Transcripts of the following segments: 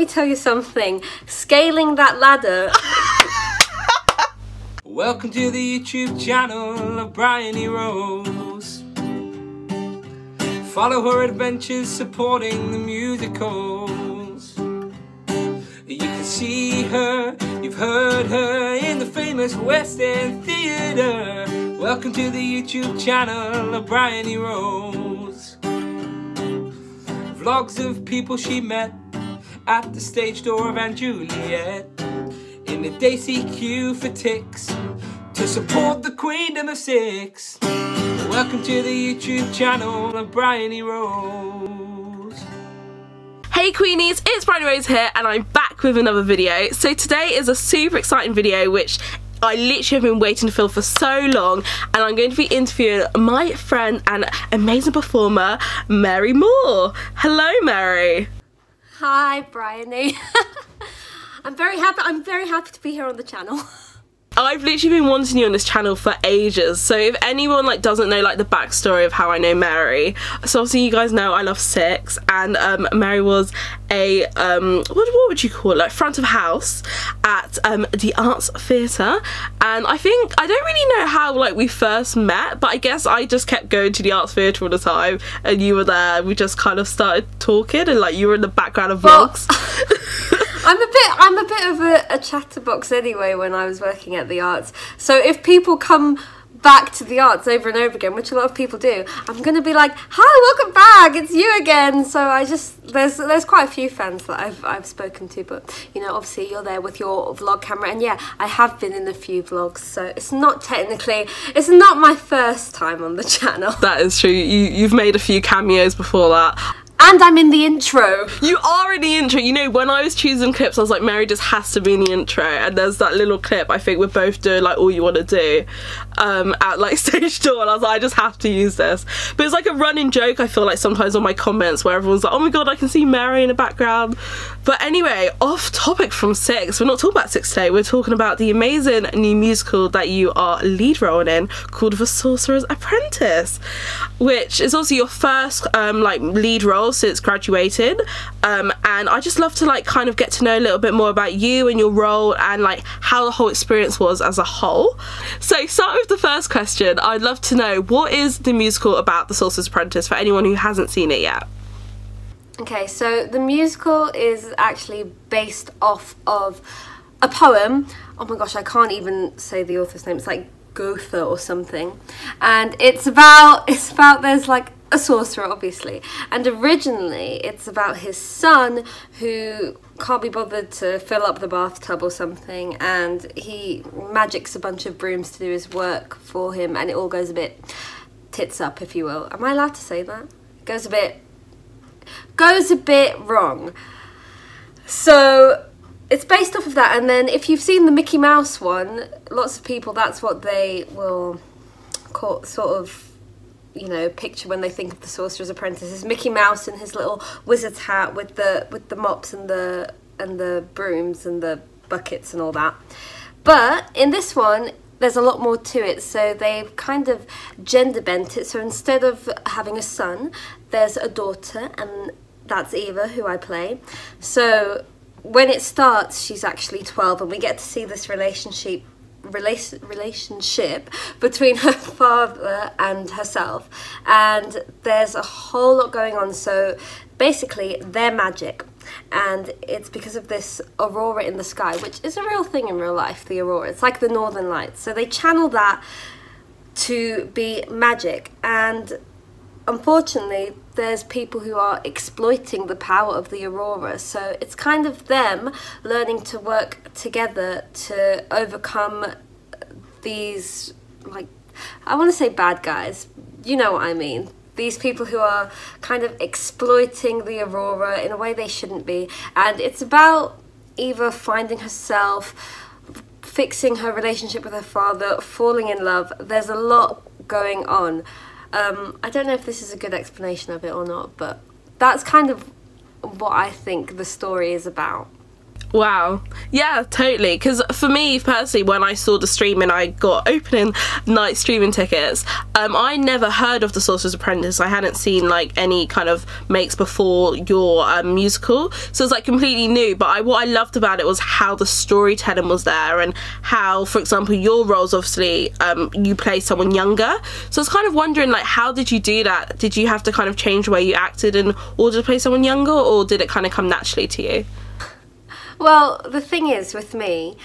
Let me tell you something, scaling that ladder. Welcome to the YouTube channel of Bryony Rose. Follow her adventures supporting the musicals. You can see her, you've heard her in the famous West End Theatre. Welcome to the YouTube channel of Bryony Rose. Vlogs of people she met at the stage door of Aunt Juliet, in the Daisy queue for ticks to support the Queendom of Six. Welcome to the YouTube channel of Bryony Rose. Hey Queenies, it's Bryony Rose here and I'm back with another video. So today is a super exciting video which I literally have been waiting to film for so long, and I'm going to be interviewing my friend and amazing performer, Mary Moore. Hello Mary. Hi, Bryony. I'm very happy to be here on the channel. I've literally been wanting you on this channel for ages, so if anyone doesn't know the backstory of how I know Mary, so obviously you guys know I love Six, and Mary was a what would you call it, front of house at the Arts Theatre, and I don't really know how we first met, but I guess I just kept going to the Arts Theatre all the time and you were there. We just kind of started talking and you were in the background of vlogs. I'm a bit of a chatterbox anyway when I was working at the Arts. So if people come back to the Arts over and over again, which a lot of people do, I'm gonna be like, "Hi, welcome back. It's you again." So there's quite a few fans that I've spoken to, but you know, obviously you're there with your vlog camera, and yeah, I have been in a few vlogs, so it's not my first time on the channel. That is true. You've made a few cameos before that. And I'm in the intro. You are in the intro. You know, when I was choosing clips, I was like, Mary just has to be in the intro. And there's that little clip, I think we're both doing All You Want to Do at stage door. And I was like, I just have to use this. But it's a running joke, I feel sometimes on my comments where everyone's like, oh my god, I can see Mary in the background. But anyway, off topic from Six. We're not talking about Six today. We're talking about the amazing new musical that you are lead rolling in called The Sorcerer's Apprentice, which is also your first lead role since graduated, and I just love to kind of get to know a little bit more about you and your role and how the whole experience was as a whole. So start with the first question. I'd love to know, what is the musical about, The Sorcerer's Apprentice, for anyone who hasn't seen it yet? Okay, so the musical is actually based off of a poem. Oh my gosh, I can't even say the author's name. It's Goethe or something, and it's about there's a sorcerer, obviously, and originally it's about his son who can't be bothered to fill up the bathtub or something, and he magics a bunch of brooms to do his work for him, and it all goes a bit tits up, if you will. Am I allowed to say that? It goes a bit wrong. So it's based off of that, and then if you've seen the Mickey Mouse one, lots of people, that's what they will call, sort of, you know, picture when they think of the Sorcerer's Apprentice, is Mickey Mouse in his little wizard's hat with the mops and the brooms and the buckets and all that. But in this one, there's a lot more to it, so they've kind of gender bent it. So instead of having a son, there's a daughter, and that's Eva, who I play. So when it starts, she's actually 12, and we get to see this relationship between her father and herself, and there's a whole lot going on. So basically they're magic, and it's because of this aurora in the sky, which is a real thing in real life, the aurora. It's like the northern lights, so they channel that to be magic, and unfortunately there's people who are exploiting the power of the aurora, so it's kind of them learning to work together to overcome these, I want to say bad guys, you know what I mean, these people who are kind of exploiting the aurora in a way they shouldn't be. And it's about Eva finding herself, fixing her relationship with her father, falling in love. There's a lot going on. I don't know if this is a good explanation of it or not, but that's kind of what I think the story is about. Wow. Yeah, totally. Because for me personally, when I saw the stream and I got opening night streaming tickets, I never heard of the Sorcerer's Apprentice. I hadn't seen like any kind of makes before your musical, so it's like completely new. But what I loved about it was how the storytelling was there, and how, for example, your roles, obviously you play someone younger. So I was kind of wondering, like, how did you do that? Did you have to kind of change the way you acted in order to play someone younger, or did it kind of come naturally to you? Well, the thing is with me,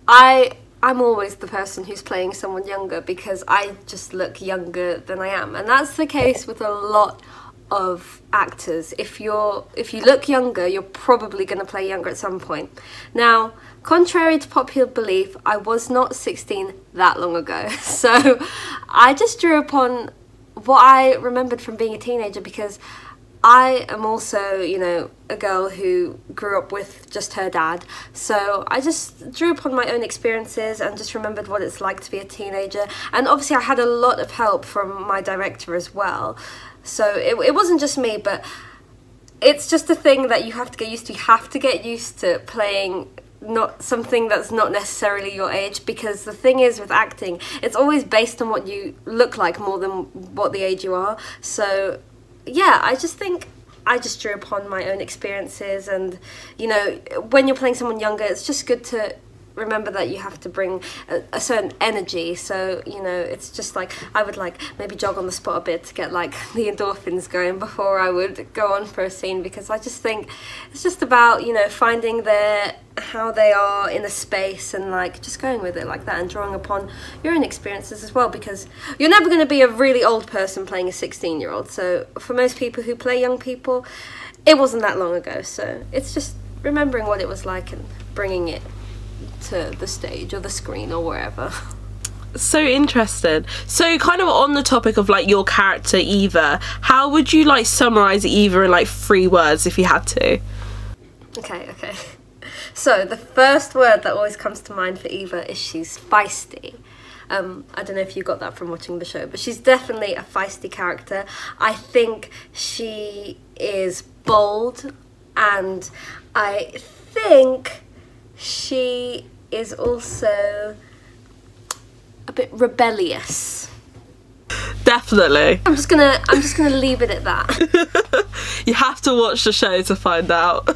I'm always the person who's playing someone younger because I just look younger than I am, and that's the case with a lot of actors. If you look younger, you're probably going to play younger at some point. Now, contrary to popular belief, I was not 16 that long ago, so I just drew upon what I remembered from being a teenager, because I am also, you know, a girl who grew up with just her dad, so I just drew upon my own experiences and just remembered what it's like to be a teenager. And obviously I had a lot of help from my director as well, so it wasn't just me, but it's just a thing that you have to get used to. You have to get used to playing not something that's not necessarily your age, because the thing is with acting, it's always based on what you look like more than what the age you are. So yeah, I just think I just drew upon my own experiences, and you know, when you're playing someone younger, it's just good to remember that you have to bring a certain energy. So you know, it's just like I would like maybe jog on the spot a bit to get like the endorphins going before I would go on for a scene, because I just think it's just about, you know, finding how they are in a space and like just going with it like that, and drawing upon your own experiences as well, because you're never going to be a really old person playing a 16-year-old. So for most people who play young people, it wasn't that long ago, so it's just remembering what it was like and bringing it to the stage or the screen or wherever. So interested. So kind of on the topic of like your character Eva, how would you like summarize Eva in like 3 words if you had to? Okay. So the first word that always comes to mind for Eva is she's feisty. I don't know if you got that from watching the show, but she's definitely a feisty character. I think she is bold, and I think she is also a bit rebellious. Definitely. I'm just gonna leave it at that. You have to watch the show to find out.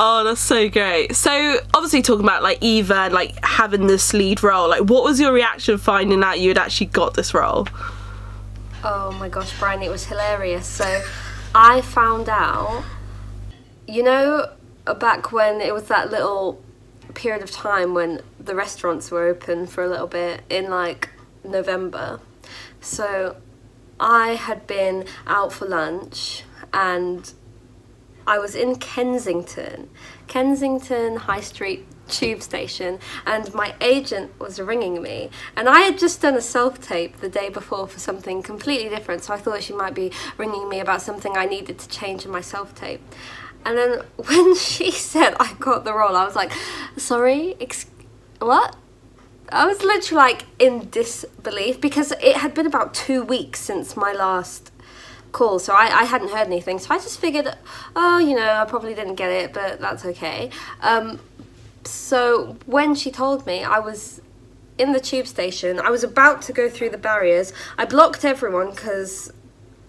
Oh, that's so great. So obviously talking about like Eva and like having this lead role, like what was your reaction finding out you had actually got this role? Oh my gosh, Bryony, it was hilarious. So I found out, you know, back when it was that little period of time when the restaurants were open for a little bit in like November. So I had been out for lunch and I was in Kensington High Street tube station, and my agent was ringing me, and I had just done a self-tape the day before for something completely different, so I thought she might be ringing me about something I needed to change in my self-tape. And then when she said I got the role, I was like, sorry, what? I was literally like in disbelief, because it had been about 2 weeks since my last call, so I hadn't heard anything, so I just figured, oh, you know, I probably didn't get it, but that's okay. So when she told me, I was in the tube station, I was about to go through the barriers, I blocked everyone because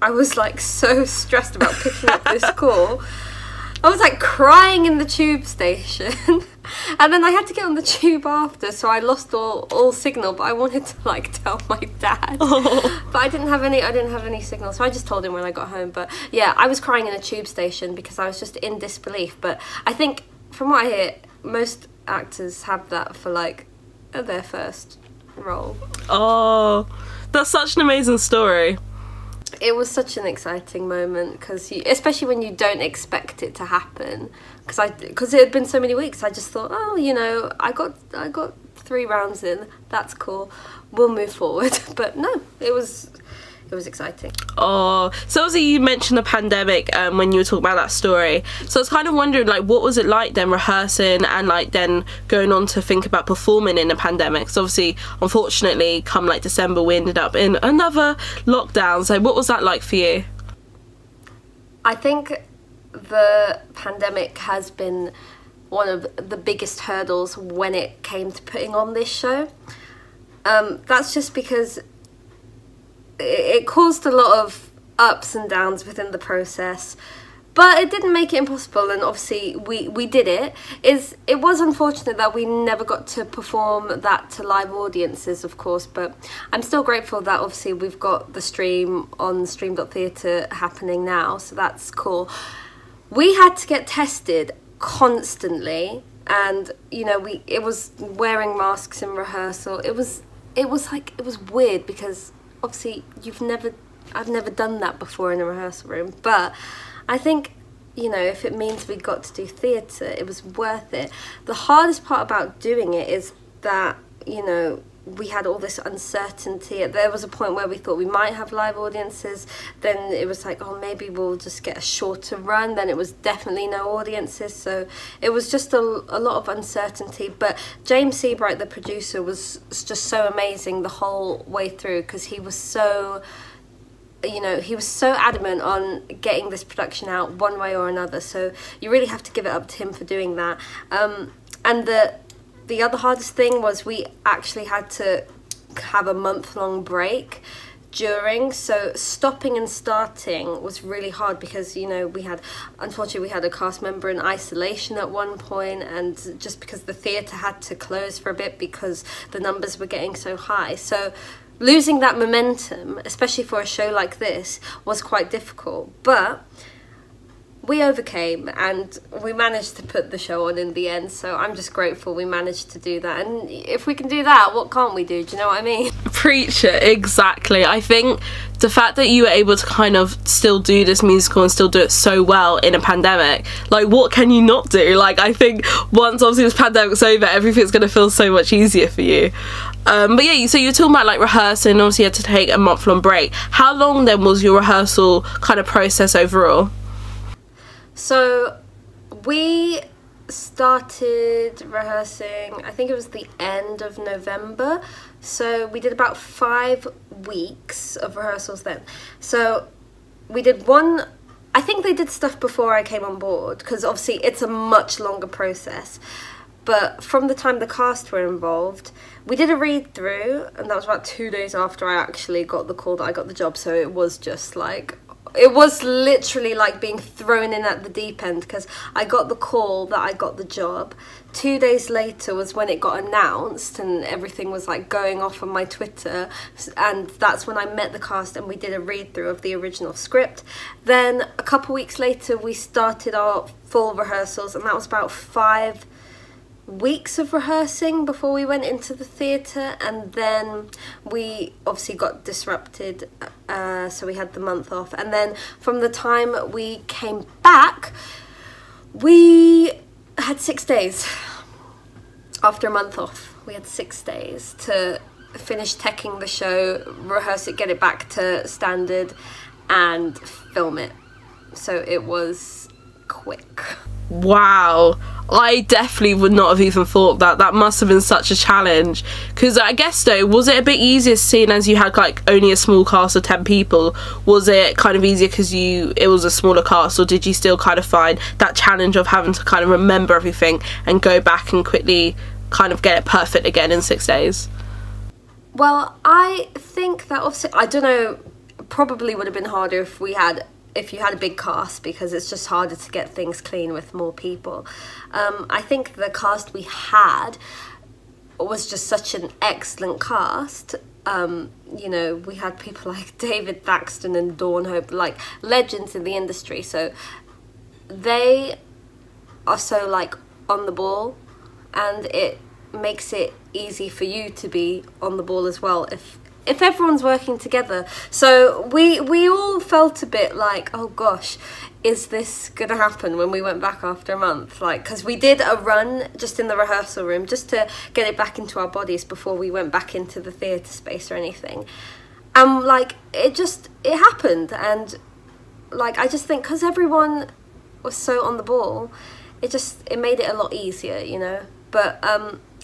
I was like so stressed about picking up this call. I was like crying in the tube station, and then I had to get on the tube after, so I lost all signal, but I wanted to like tell my dad. Oh. But I didn't have any signal, so I just told him when I got home. But yeah, I was crying in a tube station because I was just in disbelief. But I think from what I hear, most actors have that for like their first role. Oh, that's such an amazing story. It was such an exciting moment, because especially when you don't expect it to happen, because it had been so many weeks. I just thought, oh, you know, I got 3 rounds in, that's cool, we'll move forward. But no, it was exciting. Oh, so obviously you mentioned the pandemic when you were talking about that story, so I was kind of wondering, like, what was it like then rehearsing and like then going on to think about performing in a pandemic? So obviously, unfortunately, come like December, we ended up in another lockdown, so what was that like for you? I think the pandemic has been one of the biggest hurdles when it came to putting on this show. That's just because it caused a lot of ups and downs within the process, but it didn't make it impossible, and obviously we did it. It was unfortunate that we never got to perform that to live audiences, of course, but I'm still grateful that obviously we've got the stream on stream.theatre happening now, so that's cool. We had to get tested constantly, and you know, it was wearing masks in rehearsal. It was weird because obviously I've never done that before in a rehearsal room, but I think, you know, if it means we got to do theatre, it was worth it. The hardest part about doing it is that, you know, we had all this uncertainty. There was a point where we thought we might have live audiences, then it was like, oh, maybe we'll just get a shorter run, then it was definitely no audiences, so it was just a lot of uncertainty. But James Seabright, the producer, was just so amazing the whole way through, because he was so, you know, he was so adamant on getting this production out one way or another, so you really have to give it up to him for doing that. And the other hardest thing was we actually had to have a month-long break during, so stopping and starting was really hard because, you know, unfortunately we had a cast member in isolation at one point, and just because the theatre had to close for a bit because the numbers were getting so high, so losing that momentum, especially for a show like this, was quite difficult. But we overcame and we managed to put the show on in the end, so I'm just grateful we managed to do that. And if we can do that, what can't we do? Do you know what I mean? Preach it, exactly. I think the fact that you were able to kind of still do this musical and still do it so well in a pandemic, like, what can you not do? Like, I think once obviously this pandemic's over, everything's going to feel so much easier for you. But yeah, so you're talking about like rehearsing, obviously you had to take a month-long break. How long then was your rehearsal kind of process overall? So we started rehearsing, I think it was the end of November, so we did about 5 weeks of rehearsals then. So we did one, I think they did stuff before I came on board, because obviously it's a much longer process, but from the time the cast were involved, we did a read through, and that was about 2 days after I actually got the call that I got the job, so it was just like, it was literally like being thrown in at the deep end, because I got the call that I got the job. 2 days later was when it got announced and everything was like going off on my Twitter, and that's when I met the cast and we did a read through of the original script. Then a couple weeks later we started our full rehearsals, and that was about 5 weeks of rehearsing before we went into the theatre, and then we obviously got disrupted, so we had the month off, and then from the time we came back we had 6 days. After a month off we had 6 days to finish teching the show, rehearse it, get it back to standard and film it, so it was quick. Wow, I definitely would not have even thought that. That must have been such a challenge, because I guess though, was it a bit easier seeing as you had like only a small cast of 10 people? Was it kind of easier because it was a smaller cast, or did you still kind of find that challenge of having to kind of remember everything and go back and quickly kind of get it perfect again in 6 days? Well, I think that obviously, I don't know, probably would have been harder if you had a big cast, because it's just harder to get things clean with more people. I think the cast we had was just such an excellent cast. You know, we had people like David Thaxton and Dawn Hope, like legends in the industry, so they are so like on the ball, and it makes it easy for you to be on the ball as well if everyone's working together. So we all felt a bit like, oh gosh, is this gonna happen when we went back after a month? Like, because we did a run just in the rehearsal room just to get it back into our bodies before we went back into the theatre space or anything, and like it happened. And like, I just think because everyone was so on the ball, it made it a lot easier, you know. But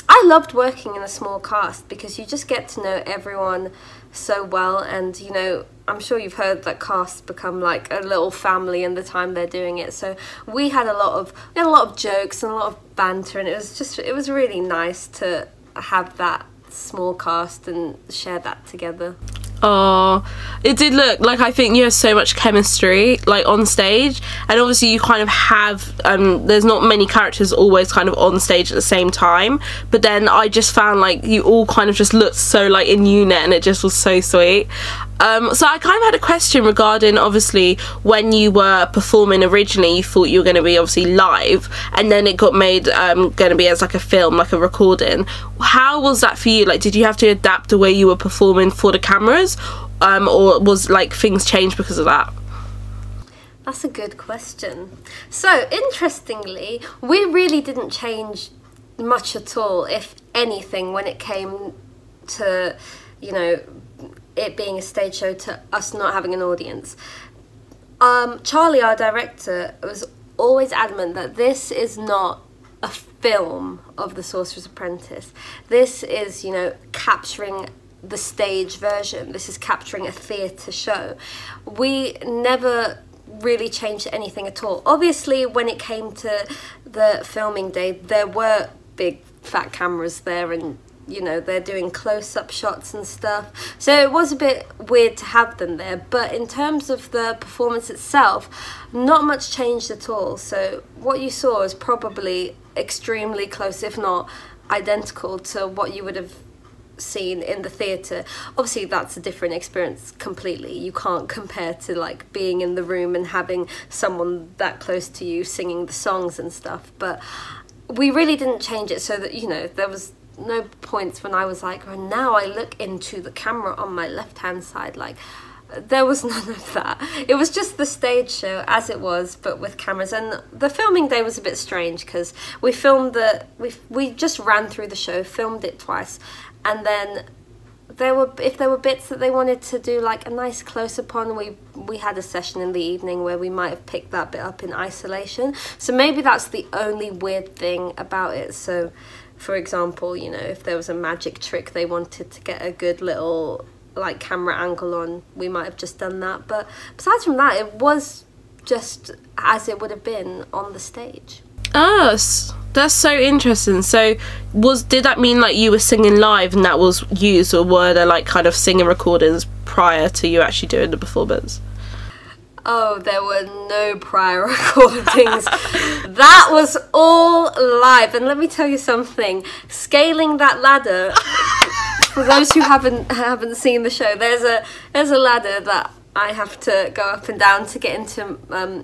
I loved working in a small cast because you just get to know everyone so well, and you know, I'm sure you've heard that casts become like a little family in the time they're doing it. So we had a lot of jokes and a lot of banter, and it was really nice to have that small cast and share that together. Oh, it did look like, I think you have so much chemistry like on stage, and obviously you kind of have there's not many characters always kind of on stage at the same time, but then I just found like you all kind of just looked so like in unit, and it just was so sweet. So I kind of had a question regarding, obviously, when you were performing originally, you thought you were going to be obviously live, and then it got made going to be as like a film, like a recording. How was that for you? Like, did you have to adapt the way you were performing for the cameras, or was like things changed because of that? That's a good question. So interestingly, we really didn't change much at all, if anything, when it came to, you know, it being a stage show, to us not having an audience. Charlie, our director, was always adamant that this is not a film of The Sorcerer's Apprentice. This is, you know, capturing the stage version. This is capturing a theatre show. We never really changed anything at all. Obviously, when it came to the filming day, there were big fat cameras there, and you know, they're doing close-up shots and stuff, so it was a bit weird to have them there. But in terms of the performance itself, not much changed at all. So what you saw is probably extremely close, if not identical, to what you would have seen in the theatre. Obviously that's a different experience completely. You can't compare to like being in the room and having someone that close to you singing the songs and stuff, but we really didn't change it so that, you know, there was no points when I was like, oh, now I look into the camera on my left hand side. Like, there was none of that. It was just the stage show as it was, but with cameras. And the filming day was a bit strange because we filmed we just ran through the show, filmed it twice, and then if there were bits that they wanted to do like a nice close-up on, we had a session in the evening where we might have picked that bit up in isolation. So maybe that's the only weird thing about it. So for example, you know, if there was a magic trick they wanted to get a good little like camera angle on, we might have just done that. But besides from that, it was just as it would have been on the stage. Oh, that's so interesting. So did that mean like you were singing live and that was used, or were there like kind of singing recordings prior to you actually doing the performance? Oh, there were no prior recordings. That was all live. And let me tell you something, scaling that ladder, for those who haven't seen the show, there's a ladder that I have to go up and down to get into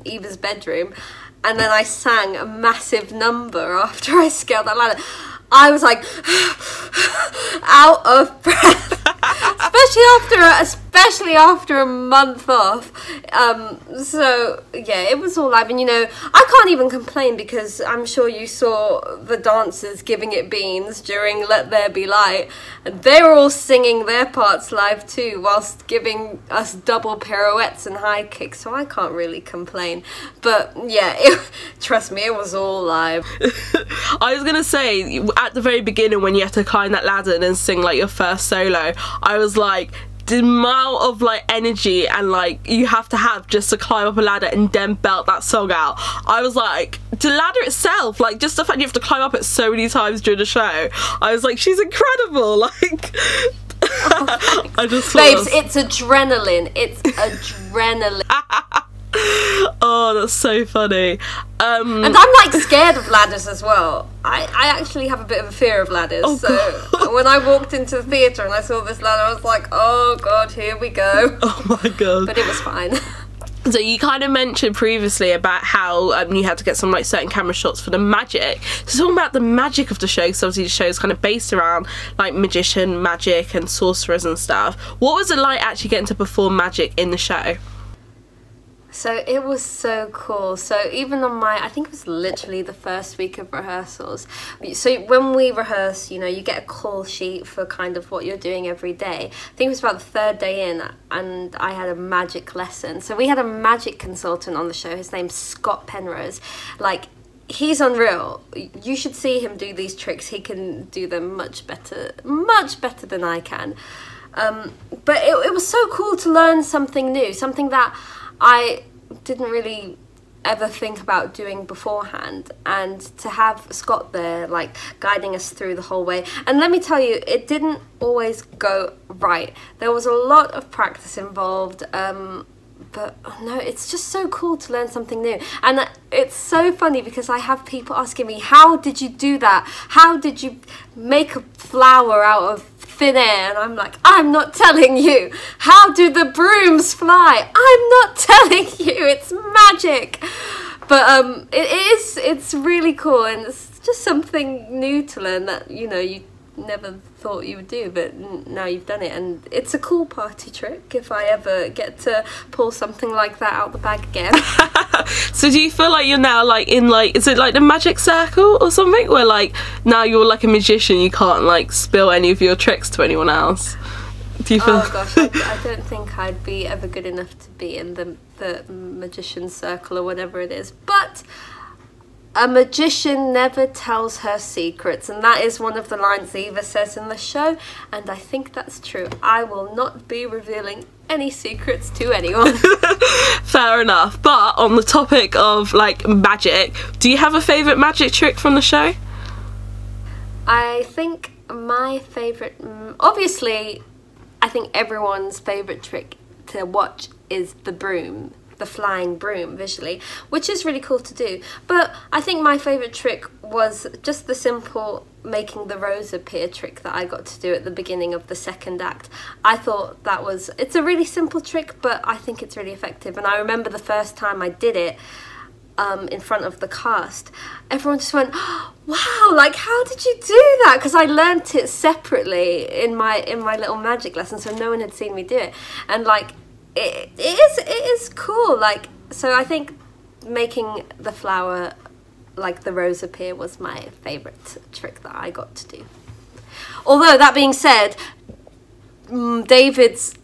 Eva's bedroom, and then I sang a massive number after I scaled that ladder. I was like out of breath, especially after a month off. So yeah, it was all live, and you know, I can't even complain because I'm sure you saw the dancers giving it beans during Let There Be Light, and they were all singing their parts live too, whilst giving us double pirouettes and high kicks. So I can't really complain. But yeah, trust me, it was all live. I was gonna say, at the very beginning when you had to climb that ladder and then sing like your first solo, I was like, the amount of like energy and like you have to have just to climb up a ladder and then belt that song out. I was like, the ladder itself, like just the fact you have to climb up it so many times during the show, I was like, she's incredible. Like, oh, I just babes, it's adrenaline. It's adrenaline. Oh, that's so funny. And I'm like scared of ladders as well. I actually have a bit of a fear of ladders. Oh, so when I walked into the theatre and I saw this ladder, I was like, oh god, here we go. Oh my god. But it was fine. So you kind of mentioned previously about how you had to get some like certain camera shots for the magic. So talking about the magic of the show, because obviously the show is kind of based around like magician, magic and sorcerers and stuff. What was it like actually getting to perform magic in the show? So it was so cool. So even on I think it was literally the first week of rehearsals. So when we rehearse, you know, you get a call sheet for kind of what you're doing every day. I think it was about the third day in, and I had a magic lesson. So we had a magic consultant on the show. His name's Scott Penrose. Like, he's unreal. You should see him do these tricks. He can do them much better than I can. But it was so cool to learn something new, something that I didn't really ever think about doing beforehand, and to have Scott there like guiding us through the whole way. And let me tell you, it didn't always go right. There was a lot of practice involved, but no, it's just so cool to learn something new. And it's so funny because I have people asking me, how did you do that? How did you make a flower out of thin air? And I'm like, I'm not telling you. How do the brooms fly? I'm not telling you. It's magic. But it's really cool, and it's just something new to learn that, you know, you never thought you would do, but now you've done it. And it's a cool party trick if I ever get to pull something like that out the bag again. So do you feel like you're now like in like, is it like the magic circle or something, where like now you're like a magician, you can't like spill any of your tricks to anyone else? Do you feel... Oh gosh, I don't think I'd be ever good enough to be in the magician circle or whatever it is, but a magician never tells her secrets, and that is one of the lines Eva says in the show, and I think that's true. I will not be revealing any secrets to anyone. Fair enough. But on the topic of like magic, do you have a favourite magic trick from the show? I think my favourite, obviously, I think everyone's favourite trick to watch is the broom. The flying broom visually, which is really cool to do. But I think my favourite trick was just the simple making the rose appear trick that I got to do at the beginning of the second act. I thought that was, it's a really simple trick, but I think it's really effective. And I remember the first time I did it in front of the cast, everyone just went, oh, wow, like how did you do that? Because I learnt it separately in my little magic lesson, so no one had seen me do it. And like it is cool. Like, so I think making the flower, like the rose appear, was my favourite trick that I got to do. Although that being said, David's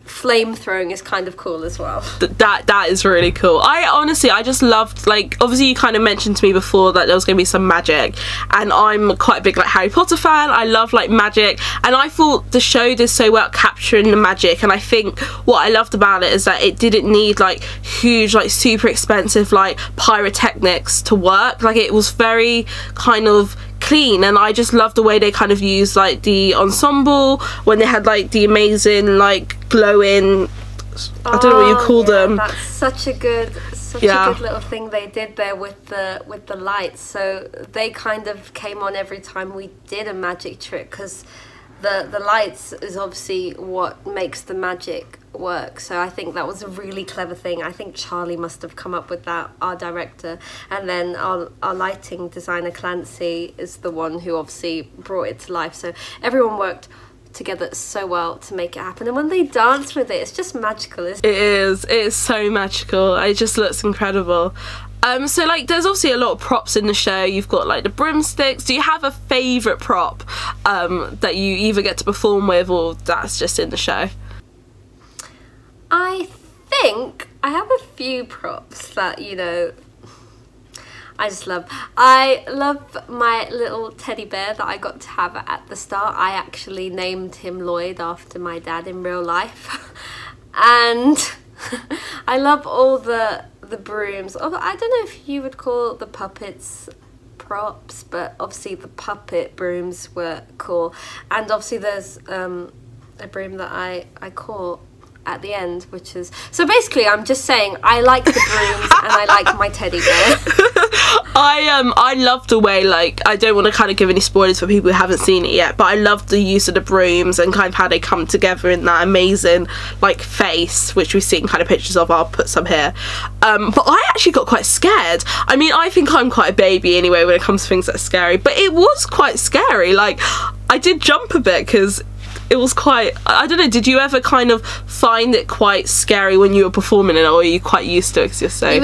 flame throwing is kind of cool as well. That is really cool. I just loved, like, obviously you kind of mentioned to me before that there was going to be some magic, and I'm quite a big like Harry Potter fan. I love like magic, and I thought the show did so well capturing the magic. And I think what I loved about it is that it didn't need like huge, like super expensive like pyrotechnics to work. Like, it was very kind of clean, and I just love the way they kind of used like the ensemble when they had like the amazing like glowing, I don't know what you call them. That's such a good little thing they did there with the lights. So they kind of came on every time we did a magic trick, because the lights is obviously what makes the magic work. So I think that was a really clever thing. I think Charlie must have come up with that, our director, and then our lighting designer Clancy is the one who obviously brought it to life. So everyone worked together so well to make it happen, and when they dance with it, it's just magical, isn't it? It is so magical. It just looks incredible. So like there's obviously a lot of props in the show. You've got like the broomsticks. Do you have a favourite prop that you either get to perform with, or that's just in the show? I think I have a few props that, you know, I just love. I love my little teddy bear that I got to have at the start. I actually named him Lloyd after my dad in real life. And I love all the brooms. Although I don't know if you would call the puppets props, but obviously the puppet brooms were cool. And obviously there's a broom that I caught at the end, which is, so basically I'm just saying I like the brooms and I like my teddy bear. I love the way, like, I don't want to kind of give any spoilers for people who haven't seen it yet, but I love the use of the brooms and kind of how they come together in that amazing like face, which we've seen kind of pictures of. I'll put some here. But I actually got quite scared. I mean, I think I'm quite a baby anyway when it comes to things that are scary, but it was quite scary. Like, I did jump a bit because it was quite, I don't know, did you ever kind of find it quite scary when you were performing it, or are you quite used to it because you're so... You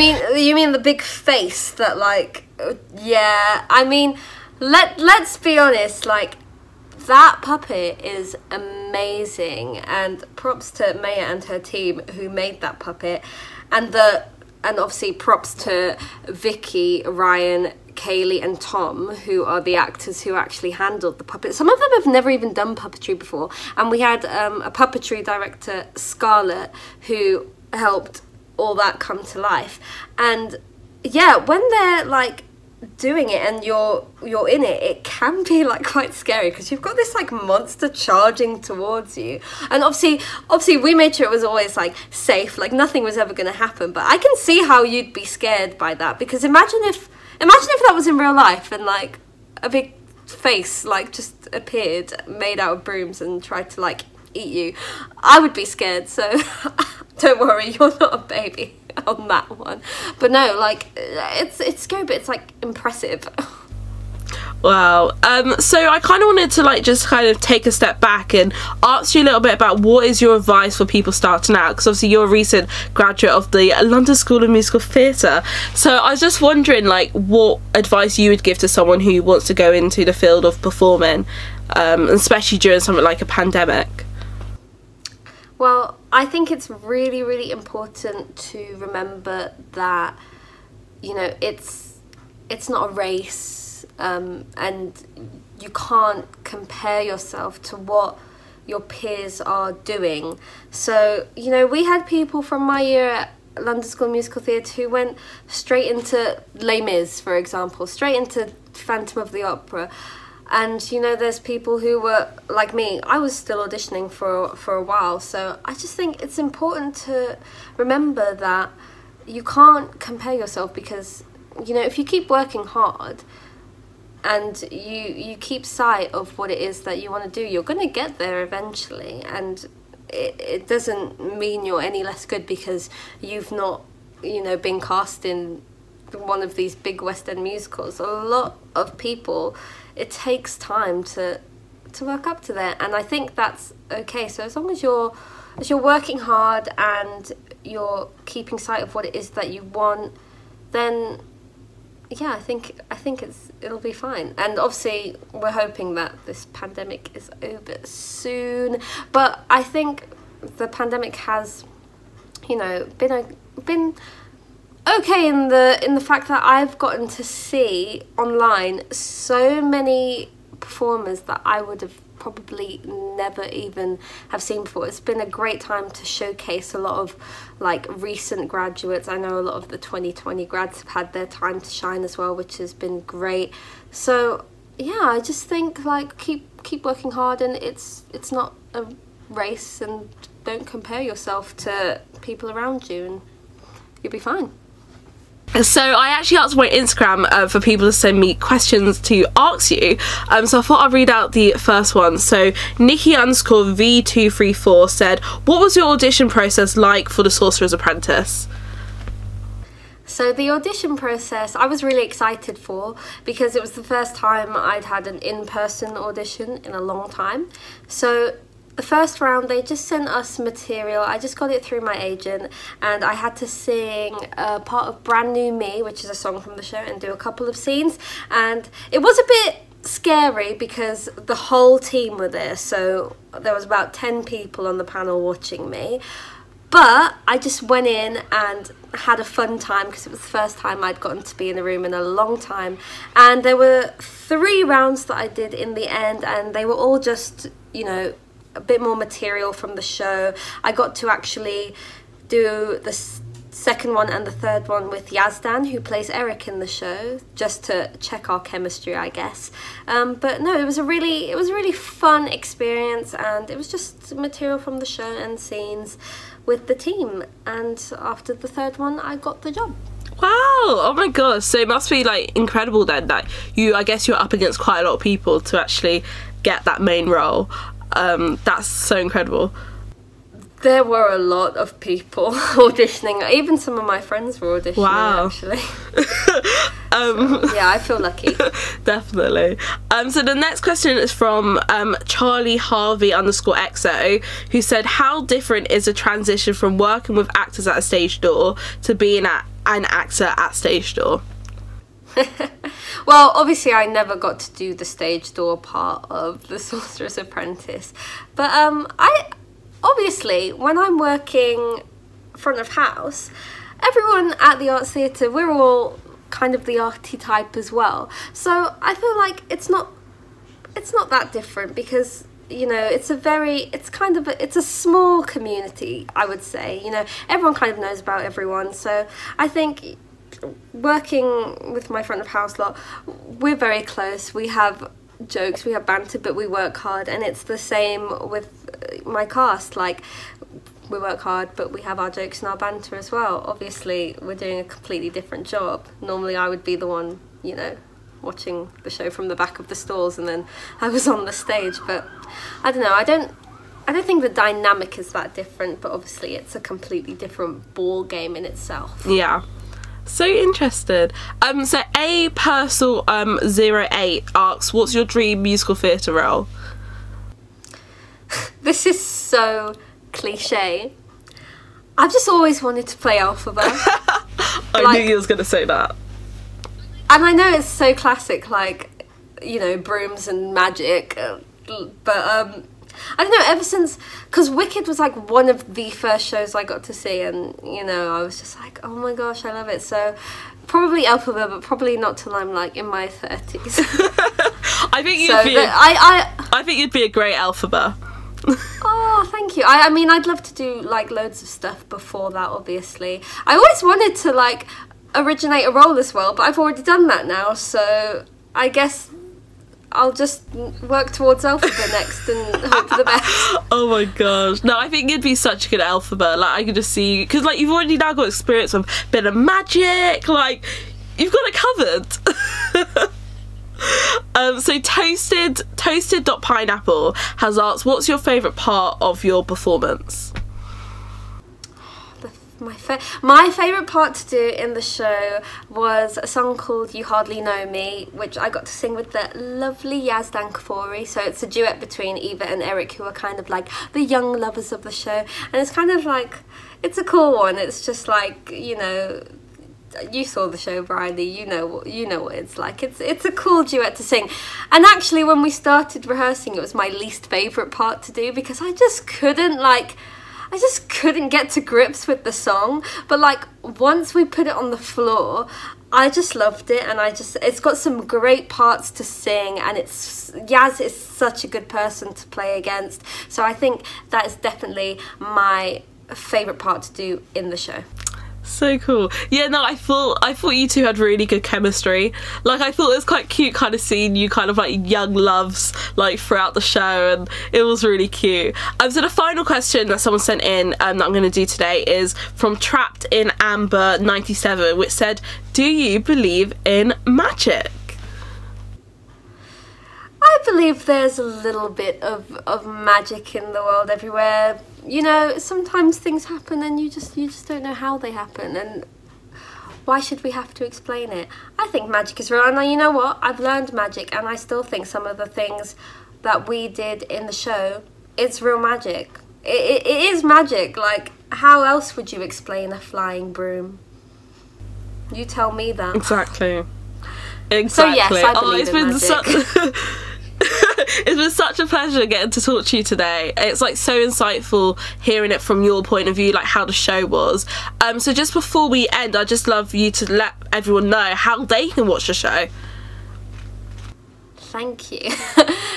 mean the big face that, like, yeah, I mean, let's be honest, like, that puppet is amazing, and props to Maya and her team who made that puppet, and obviously props to Vicky, Ryan, Kaylee and Tom, who are the actors who actually handled the puppets. Some of them have never even done puppetry before, and we had a puppetry director, Scarlett, who helped all that come to life. And yeah, when they're like doing it and you're in it, it can be like quite scary because you've got this like monster charging towards you, and obviously we made sure it was always like safe, like nothing was ever going to happen. But I can see how you'd be scared by that, because imagine if that was in real life and like a big face like just appeared made out of brooms and tried to like eat you. I would be scared, so don't worry, you're not a baby on that one. But no, like it's scary, but it's like impressive. Wow. So I kind of wanted to like just kind of take a step back and ask you a little bit about what is your advice for people starting out, because obviously you're a recent graduate of the London School of Musical Theatre. So I was just wondering like what advice you would give to someone who wants to go into the field of performing, especially during something like a pandemic. Well, I think it's really, really important to remember that, you know, it's not a race, and you can't compare yourself to what your peers are doing. So, you know, we had people from my year at London School of Musical Theatre who went straight into Les Mis, for example, straight into Phantom of the Opera. And, you know, there's people who were, like me, I was still auditioning for a while. So I just think it's important to remember that you can't compare yourself, because, you know, if you keep working hard and you keep sight of what it is that you want to do, you're going to get there eventually. And it doesn't mean you're any less good because you've not, you know, been cast in one of these big West End musicals. A lot of people, it takes time to work up to there, and I think that's okay. So as long as you're working hard and you're keeping sight of what it is that you want, then yeah, I think it'll be fine. And obviously we're hoping that this pandemic is over soon, but I think the pandemic has, you know, been okay in the fact that I've gotten to see online so many performers that I would have probably never even have seen before. It's been a great time to showcase a lot of like recent graduates. I know a lot of the 2020 grads have had their time to shine as well, which has been great. So yeah, I just think like keep working hard, and it's not a race, and don't compare yourself to people around you, and you'll be fine. So I actually asked my Instagram for people to send me questions to ask you, so I thought I'd read out the first one. So Nikki_V234 said, what was your audition process like for the Sorcerer's Apprentice? So the audition process I was really excited for, because it was the first time I'd had an in-person audition in a long time. So the first round, they just sent us material. I just got it through my agent, and I had to sing part of Brand New Me, which is a song from the show, and do a couple of scenes. And it was a bit scary because the whole team were there, so there was about 10 people on the panel watching me. But I just went in and had a fun time, because it was the first time I'd gotten to be in a room in a long time. And there were 3 rounds that I did in the end, and they were all just, you know, a bit more material from the show. I got to actually do the second one and the third one with Yazdan, who plays Eric in the show, just to check our chemistry, I guess. But no, it was a really fun experience, and it was just material from the show and scenes with the team. And after the third one, I got the job. Wow, oh my gosh, so it must be like incredible then that I guess you're up against quite a lot of people to actually get that main role. That's so incredible. There were a lot of people auditioning. Even some of my friends were auditioning. Wow. Actually. So, yeah, I feel lucky. Definitely. So the next question is from Charlie Harvey_XO, who said, how different is the transition from working with actors at a stage door to being an actor at stage door? Well, obviously I never got to do the stage door part of the Sorcerer's Apprentice, but obviously when I'm working front of house, everyone at the Arts Theatre, we're all kind of the arty type as well. So I feel like it's not that different, because you know, it's a small community, I would say. You know, everyone kind of knows about everyone. So I think working with my front of house lot, we're very close. We have jokes, we have banter, but we work hard, and it's the same with my cast. Like, we work hard, but we have our jokes and our banter as well. Obviously, we're doing a completely different job. Normally, I would be the one, you know, watching the show from the back of the stalls, and then I was on the stage. But I don't know, I don't think the dynamic is that different, but obviously it's a completely different ball game in itself. Yeah. So interested. So A Purcell 08 asks, what's your dream musical theatre role? This is so cliche. I've just always wanted to play Elphaba. I knew you was gonna say that. And I know it's so classic, like, you know, brooms and magic, but I don't know, ever since, because Wicked was like one of the first shows I got to see, and, you know, I was just like, oh my gosh, I love it. So probably Elphaba, but probably not till I'm like in my 30s. I think you'd be a great Elphaba. Oh, thank you. I mean, I'd love to do like loads of stuff before that, obviously. I always wanted to like originate a role as well, but I've already done that now, so I guess I'll just work towards Elphaba next and hope for the best. Oh my gosh. No, I think you'd be such a good Elphaba. Like, I could just see you, because like you've already now got experience with a bit of magic, like you've got it covered. So toasted.pineapple has asked, what's your favourite part of your performance? My favourite part to do in the show was a song called You Hardly Know Me, which I got to sing with the lovely Yazdan Kafori. So it's a duet between Eva and Eric, who are kind of like the young lovers of the show. And it's kind of like, it's a cool one. It's just like, you know, you saw the show, Bryony, you know what it's like. It's a cool duet to sing. And actually, when we started rehearsing, it was my least favourite part to do, because I just couldn't get to grips with the song. But like, once we put it on the floor, I just loved it, and it's got some great parts to sing, and Yaz is such a good person to play against. So I think that is definitely my favourite part to do in the show. So cool. Yeah, no, I thought you two had really good chemistry. Like, I thought it was quite cute kind of seeing you kind of like young loves like throughout the show, and it was really cute. So the final question that someone sent in that I'm going to do today is from Trapped in Amber 97, which said, do you believe in magic? I believe there's a little bit of magic in the world everywhere. You know, sometimes things happen and you just don't know how they happen, and why should we have to explain it? I think magic is real, and you know what? I've learned magic, and I still think some of the things that we did in the show, it's real magic. It is magic. Like, how else would you explain a flying broom? You tell me that. Exactly. So yes, I believe in magic. It's been such a pleasure getting to talk to you today. It's like so insightful hearing it from your point of view, like how the show was. So just before we end, I'd just love you to let everyone know how they can watch the show. Thank you.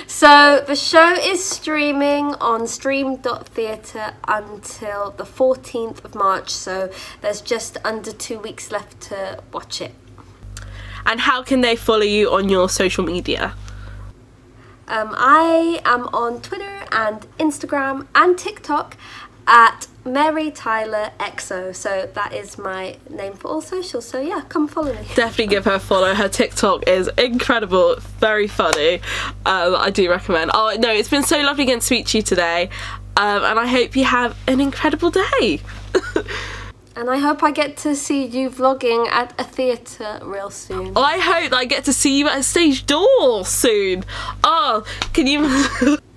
So the show is streaming on stream.theatre until the 14th of March, so there's just under 2 weeks left to watch it. And how can they follow you on your social media? I am on Twitter and Instagram and TikTok at Mary Tyler XO, so that is my name for all socials. So yeah, come follow me. Definitely give her a follow. Her TikTok is incredible, very funny. I do recommend. Oh no, it's been so lovely getting to speak to you today, and I hope you have an incredible day. And I hope I get to see you vlogging at a theatre real soon. I hope I get to see you at a stage door soon. Oh, can you...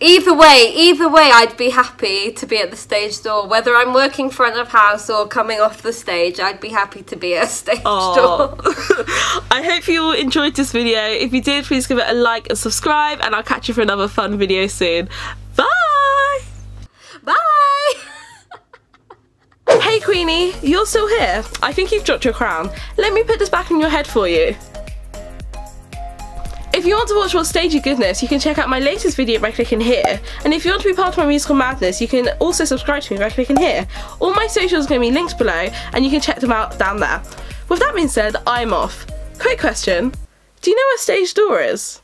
Either way, I'd be happy to be at the stage door. Whether I'm working front of house or coming off the stage, I'd be happy to be at a stage door. I hope you all enjoyed this video. If you did, please give it a like and subscribe, and I'll catch you for another fun video soon. Bye! Bye! Hey Queenie, you're still here. I think you've dropped your crown. Let me put this back on your head for you. If you want to watch more stagey goodness, you can check out my latest video by clicking here. And if you want to be part of my musical madness, you can also subscribe to me by clicking here. All my socials are going to be linked below, and you can check them out down there. With that being said, I'm off. Quick question. Do you know where stage door is?